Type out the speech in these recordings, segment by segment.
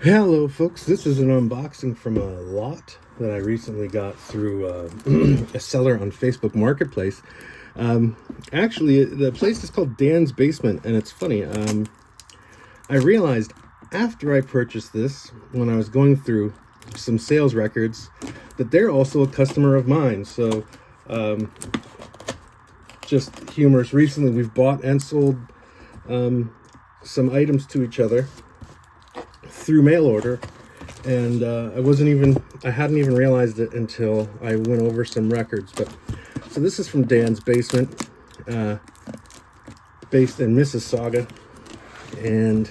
Hello folks, this is an unboxing from a lot that I recently got through a seller on Facebook Marketplace. Actually, the place is called Dan's Basement, and it's funny. I realized after I purchased this, when I was going through some sales records, that they're also a customer of mine. So just humorous, recently we've bought and sold some items to each other through mail order, and I hadn't even realized it until I went over some records. But so this is from Dan's Basement, based in Mississauga, and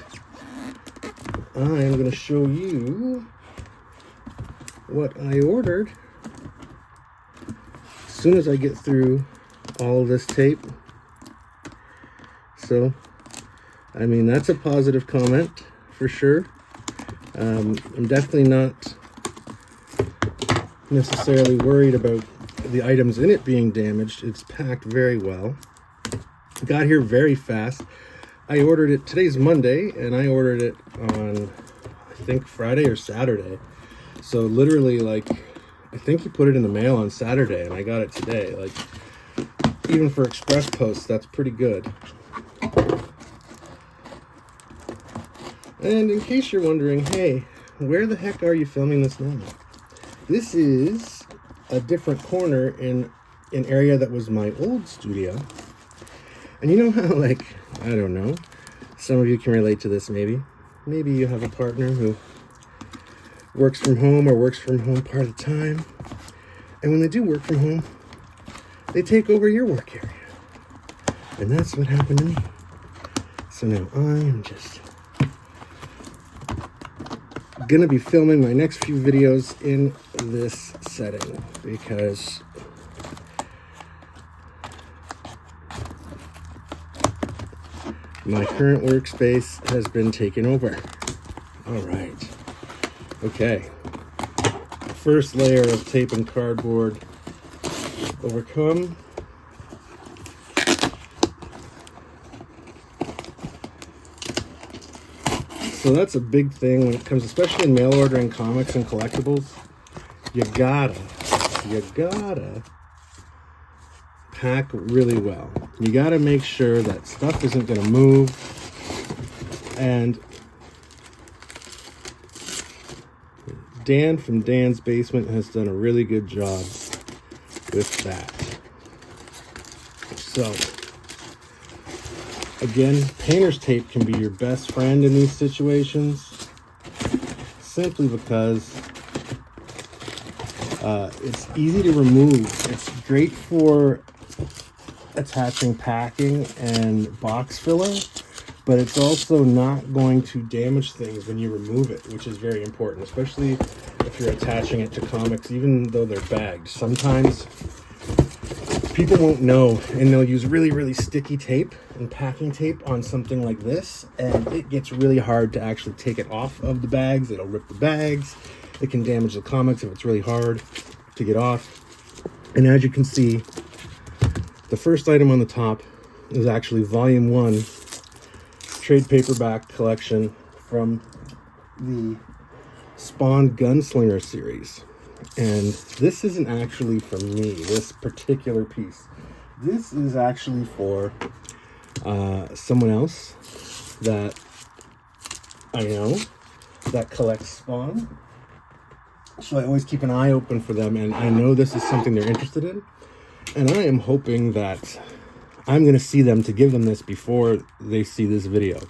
I am going to show you what I ordered as soon as I get through all of this tape. So I mean, that's a positive comment for sure. I'm definitely not necessarily worried about the items in it being damaged. It's packed very well. Got here very fast. I ordered it, today's Monday, and I ordered it on, I think, Friday or Saturday. So literally, like, I think he put it in the mail on Saturday, and I got it today. Like, even for express post, that's pretty good. And in case you're wondering, hey, where the heck are you filming this now? This is a different corner in an area that was my old studio. And you know how, like, I don't know, some of you can relate to this maybe. Maybe you have a partner who works from home or works from home part of the time. And when they do work from home, they take over your work area. And that's what happened to me. So now I am just gonna be filming my next few videos in this setting because my current workspace has been taken over. All right. Okay. First layer of tape and cardboard overcome. So that's a big thing when it comes, especially in mail ordering comics and collectibles. You gotta pack really well. You gotta make sure that stuff isn't gonna move. And Dan from Dan's Basement has done a really good job with that. So again, painter's tape can be your best friend in these situations, simply because it's easy to remove. It's great for attaching packing and box filler, but it's also not going to damage things when you remove it, which is very important, especially if you're attaching it to comics, even though they're bagged. Sometimes people won't know, and they'll use really sticky tape and packing tape on something like this, and it gets really hard to actually take it off of the bags. It'll rip the bags. It can damage the comics if it's really hard to get off. And as you can see, the first item on the top is actually volume 1 trade paperback collection from the Spawn Gunslinger series. And this isn't actually for me, this particular piece. This is actually for someone else that I know that collects Spawn. So I always keep an eye open for them, and I know this is something they're interested in. And I am hoping that I'm going to see them to give them this before they see this video.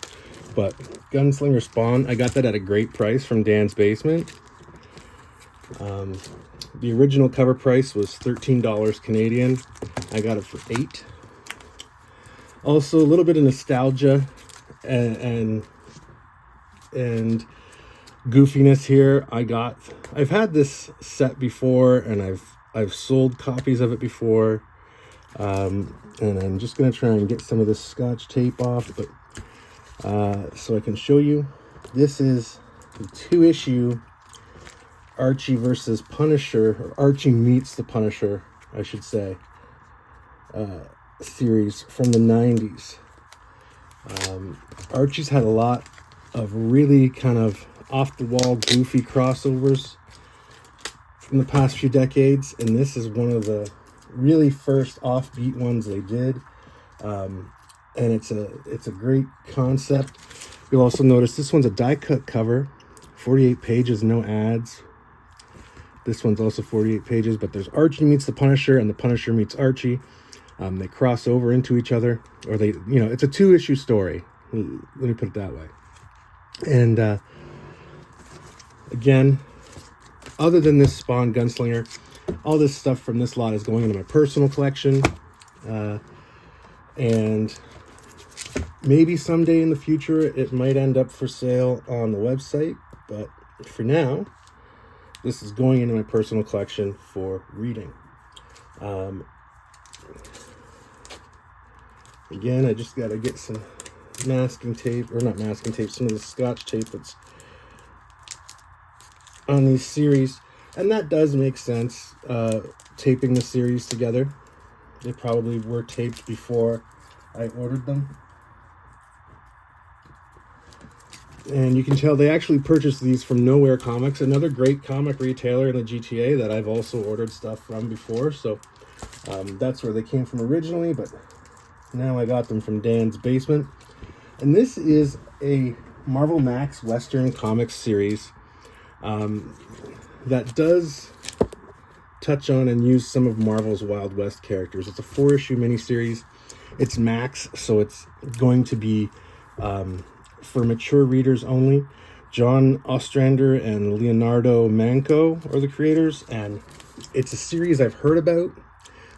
But Gunslinger Spawn, I got that at a great price from Dan's Basement. The original cover price was $13 Canadian. I got it for $8. Also, a little bit of nostalgia and goofiness here. I've had this set before, and I've sold copies of it before. And I'm just gonna try and get some of this Scotch tape off, but so I can show you. This is the 2-issue Archie versus Punisher, or Archie meets the Punisher, I should say, series from the 90s. Archie's had a lot of really kind of off-the-wall, goofy crossovers from the past few decades, and this is one of the really first offbeat ones they did. And it's a great concept. You'll also notice this one's a die-cut cover, 48 pages, no ads. This one's also 48 pages, but there's Archie meets the Punisher, and the Punisher meets Archie. They cross over into each other, or they, it's a 2-issue story. Let me put it that way. And again, other than this Spawn Gunslinger, all this stuff from this lot is going into my personal collection. And maybe someday in the future, it might end up for sale on the website. But for now, this is going into my personal collection for reading. Again, I just got to get some masking tape, or not masking tape, some of the Scotch tape that's on these series. And that does make sense, taping the series together. They probably were taped before I ordered them. And you can tell they actually purchased these from Nowhere Comics, another great comic retailer in the GTA that I've also ordered stuff from before. So that's where they came from originally, but now I got them from Dan's Basement. And this is a Marvel Max Western Comics series that does touch on and use some of Marvel's Wild West characters. It's a 4-issue miniseries. It's Max, so it's going to be for mature readers only. John Ostrander and Leonardo Manco are the creators, and it's a series I've heard about,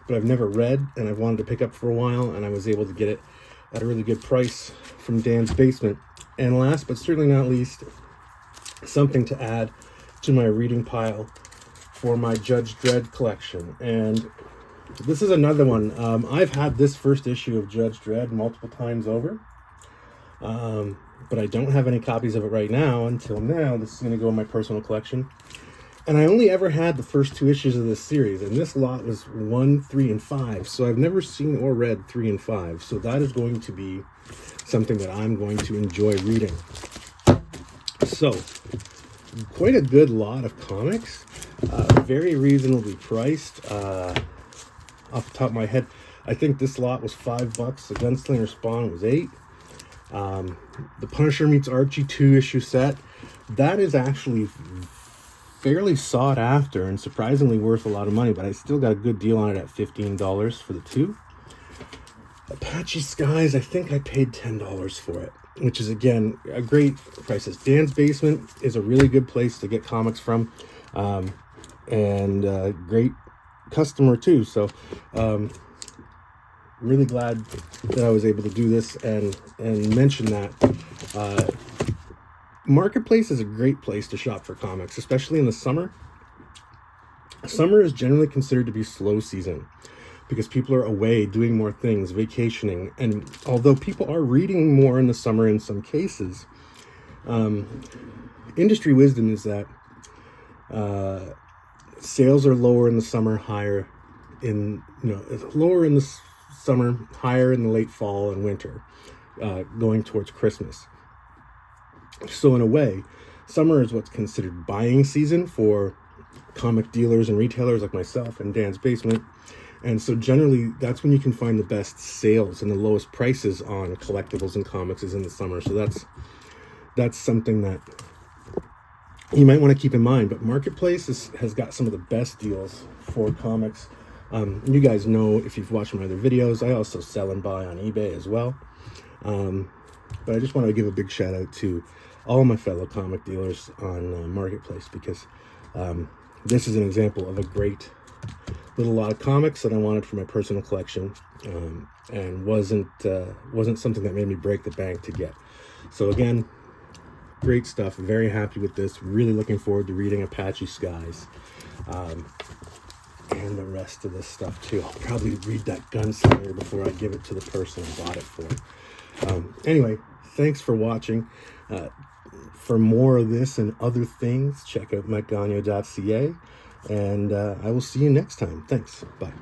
but I've never read, and I've wanted to pick up for a while, and I was able to get it at a really good price from Dan's Basement. And last but certainly not least, something to add to my reading pile for my Judge Dredd collection. And this is another one. I've had this first issue of Judge Dredd multiple times over, but I don't have any copies of it right now. Until now, this is going to go in my personal collection. And I only ever had the first 2 issues of this series, and this lot was 1, 3, and 5. So I've never seen or read 3 and 5. So that is going to be something that I'm going to enjoy reading. So, quite a good lot of comics. Very reasonably priced. Off the top of my head, I think this lot was $5. The Gunslinger Spawn was $8. The Punisher meets Archie 2-issue set. That is actually fairly sought after and surprisingly worth a lot of money, but I still got a good deal on it at $15 for the 2. Apache Skies, I think I paid $10 for it, which is, again, a great price. Dan's Basement is a really good place to get comics from, and great customer too. So really glad that I was able to do this and mention that. Marketplace is a great place to shop for comics, especially in the summer. Summer is generally considered to be slow season because people are away doing more things, vacationing. And although people are reading more in the summer in some cases, industry wisdom is that sales are lower in the summer, higher in, lower in the summer, higher in the late fall and winter, going towards Christmas. So in a way, summer is what's considered buying season for comic dealers and retailers like myself and Dan's Basement. And so generally, that's when you can find the best sales and the lowest prices on collectibles and comics is in the summer. So that's something that you might want to keep in mind. But Marketplace has got some of the best deals for comics. You guys know, if you've watched my other videos, I also sell and buy on eBay as well. But I just want to give a big shout out to all my fellow comic dealers on Marketplace, because this is an example of a great little lot of comics that I wanted for my personal collection, and wasn't something that made me break the bank to get. So again, great stuff. I'm very happy with this. Really looking forward to reading Apache Skies, and the rest of this stuff too. I'll probably read that Gunslinger before I give it to the person I bought it for. Anyway, thanks for watching. For more of this and other things, check out mygagnon.ca, and I will see you next time. Thanks. Bye.